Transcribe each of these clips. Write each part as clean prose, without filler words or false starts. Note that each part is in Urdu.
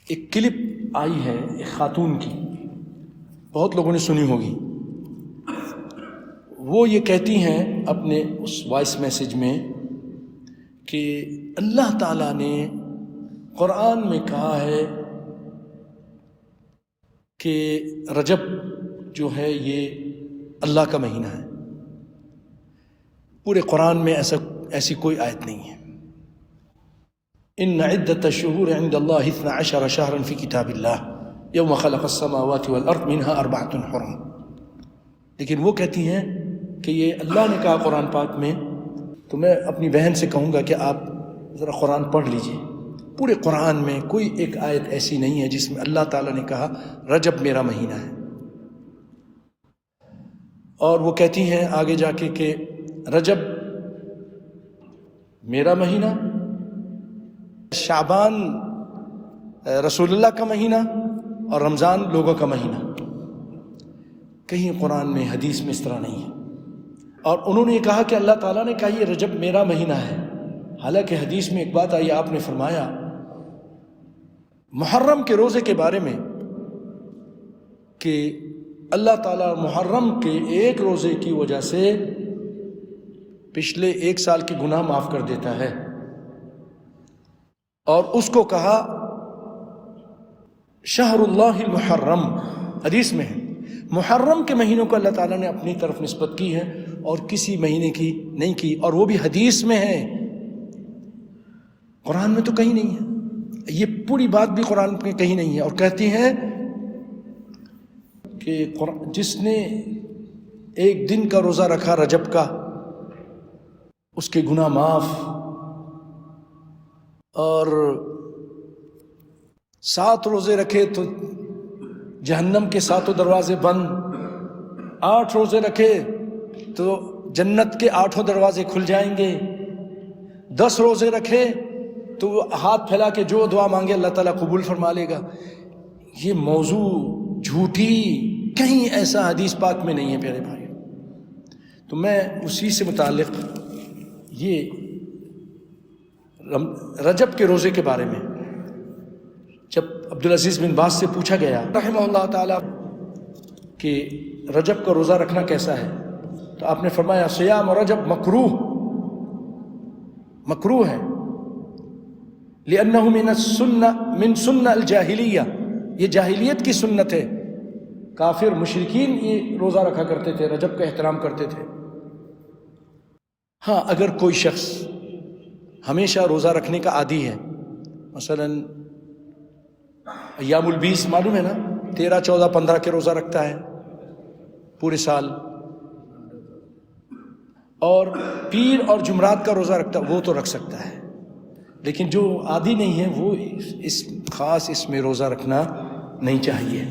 ایک کلپ آئی ہے ایک خاتون کی، بہت لوگوں نے سنی ہوگی۔ وہ یہ کہتی ہیں اپنے اس وائس میسیج میں کہ اللہ تعالیٰ نے قرآن میں کہا ہے کہ رجب جو ہے یہ اللہ کا مہینہ ہے۔ پورے قرآن میں ایسی کوئی آیت نہیں ہے۔ ان عدت الشہور عند اللہ 12 شہرا فی کتاب اللہ یوم خلق السماوات والارض منها 4 حرم۔ لیکن وہ کہتی ہیں کہ یہ اللہ نے کہا قرآن پاک میں، تو میں اپنی بہن سے کہوں گا کہ آپ ذرا قرآن پڑھ لیجئے۔ پورے قرآن میں کوئی ایک آیت ایسی نہیں ہے جس میں اللہ تعالیٰ نے کہا رجب میرا مہینہ ہے۔ اور وہ کہتی ہیں آگے جا کے کہ رجب میرا مہینہ، شعبان رسول اللہ کا مہینہ، اور رمضان لوگوں کا مہینہ۔ کہیں قرآن میں حدیث میں اس طرح نہیں ہے۔ اور انہوں نے کہا کہ اللہ تعالیٰ نے کہا یہ رجب میرا مہینہ ہے، حالانکہ حدیث میں ایک بات آئی، آپ نے فرمایا محرم کے روزے کے بارے میں کہ اللہ تعالیٰ محرم کے ایک روزے کی وجہ سے پچھلے 1 سال کے گناہ معاف کر دیتا ہے، اور اس کو کہا شہر اللہ المحرم، حدیث میں ہے۔ محرم کے مہینوں کو اللہ تعالیٰ نے اپنی طرف نسبت کی ہے اور کسی مہینے کی نہیں کی، اور وہ بھی حدیث میں ہے، قرآن میں تو کہیں نہیں ہے۔ یہ پوری بات بھی قرآن میں کہیں نہیں ہے۔ اور کہتی ہیں کہ جس نے ایک دن کا روزہ رکھا رجب کا اس کے گناہ معاف، اور 7 روزے رکھے تو جہنم کے 7 دروازے بند، 8 روزے رکھے تو جنت کے 8 دروازے کھل جائیں گے، 10 روزے رکھے تو وہ ہاتھ پھیلا کے جو دعا مانگے اللہ تعالیٰ قبول فرما لے گا۔ یہ موضوع جھوٹی، کہیں ایسا حدیث پاک میں نہیں ہے پیارے بھائی۔ تو میں اسی سے متعلق یہ رجب کے روزے کے بارے میں جب عبدالعزیز بن باز سے پوچھا گیا رحمہ اللہ تعالیٰ کہ رجب کا روزہ رکھنا کیسا ہے، تو آپ نے فرمایا صیام رجب مکروہ ہے، لأنه من سنة الجاہلیہ، یہ جاہلیت کی سنت ہے۔ کافر مشرکین یہ روزہ رکھا کرتے تھے، رجب کا احترام کرتے تھے۔ ہاں اگر کوئی شخص ہمیشہ روزہ رکھنے کا عادی ہے، مثلا ایام البیس معلوم ہے نا، 13، 14، 15 کے روزہ رکھتا ہے پورے سال، اور پیر اور جمعرات کا روزہ رکھتا ہے، وہ تو رکھ سکتا ہے۔ لیکن جو عادی نہیں ہے وہ اس میں روزہ رکھنا نہیں چاہیے۔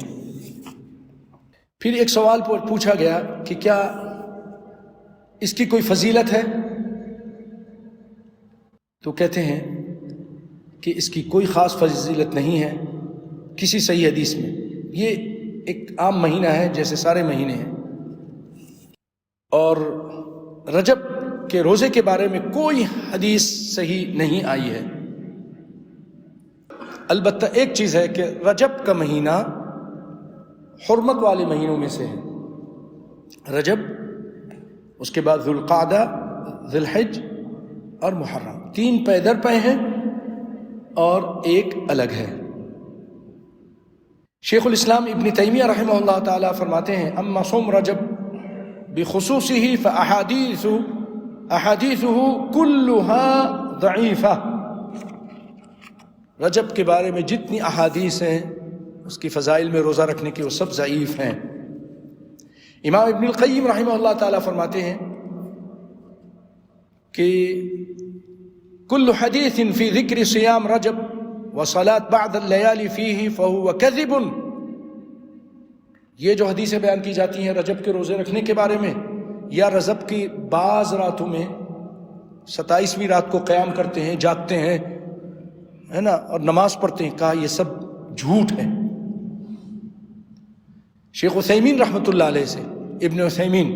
پھر ایک سوال پوچھا گیا کہ کیا اس کی کوئی فضیلت ہے، تو کہتے ہیں کہ اس کی کوئی خاص فضیلت نہیں ہے کسی صحیح حدیث میں۔ یہ ایک عام مہینہ ہے جیسے سارے مہینے ہیں، اور رجب کے روزے کے بارے میں کوئی حدیث صحیح نہیں آئی ہے۔ البتہ ایک چیز ہے کہ رجب کا مہینہ حرمت والے مہینوں میں سے ہے۔ رجب، اس کے بعد ذوالقعدہ، ذی الحج اور محرم، 3 پے در پے ہیں اور ایک الگ ہے۔ شیخ الاسلام ابن تیمیہ رحمہ اللہ تعالیٰ فرماتے ہیں اما صوم رجب بخصوصہ فاحادیثہ کلها ضعیفہ، رجب کے بارے میں جتنی احادیث ہیں اس کی فضائل میں روزہ رکھنے کی، وہ سب ضعیف ہیں۔ امام ابن القیم رحمہ اللہ تعالیٰ فرماتے ہیں کہ کل حدیث فی ذکر صیام رجب وصلاة بعد اللیالی فیہ فہو کذب، یہ جو حدیثیں بیان کی جاتی ہیں رجب کے روزے رکھنے کے بارے میں، یا رجب کی بعض راتوں میں 27ویں رات کو قیام کرتے ہیں، جاگتے ہیں، ہے نا، اور نماز پڑھتے ہیں، کہا یہ سب جھوٹ ہے۔ شیخ عثیمین رحمۃ اللہ علیہ سے، ابن عثیمین،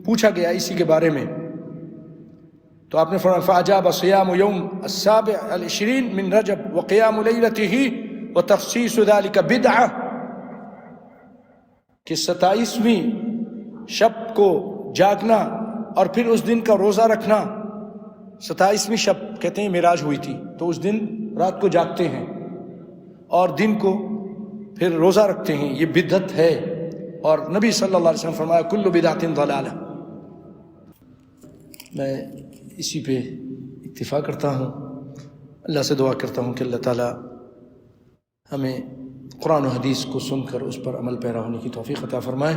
پوچھا گیا اسی کے بارے میں، تو آپ نے فرمایا فَأَجَابَ صِيَامُ يَوْمِ السَّابِعِ 20 من رجب وقیام لیلتہ وتخصیص ذلك بدعہ کہ 27ویں شب کو جاگنا اور پھر اس دن کا روزہ رکھنا. 27ویں شب کہتے ہیں معراج ہوئی تھی، تو اس دن رات کو جاگتے ہیں اور دن کو پھر روزہ رکھتے ہیں، یہ بدعت ہے. اور نبی صلی اللہ علیہ وسلم فرمایا کل بدعت ضلالہ. میں اسی پہ اکتفا کرتا ہوں. اللہ سے دعا کرتا ہوں کہ اللہ تعالیٰ ہمیں قرآن و حدیث کو سن کر اس پر عمل پیرا ہونے کی توفیق عطا فرمائے.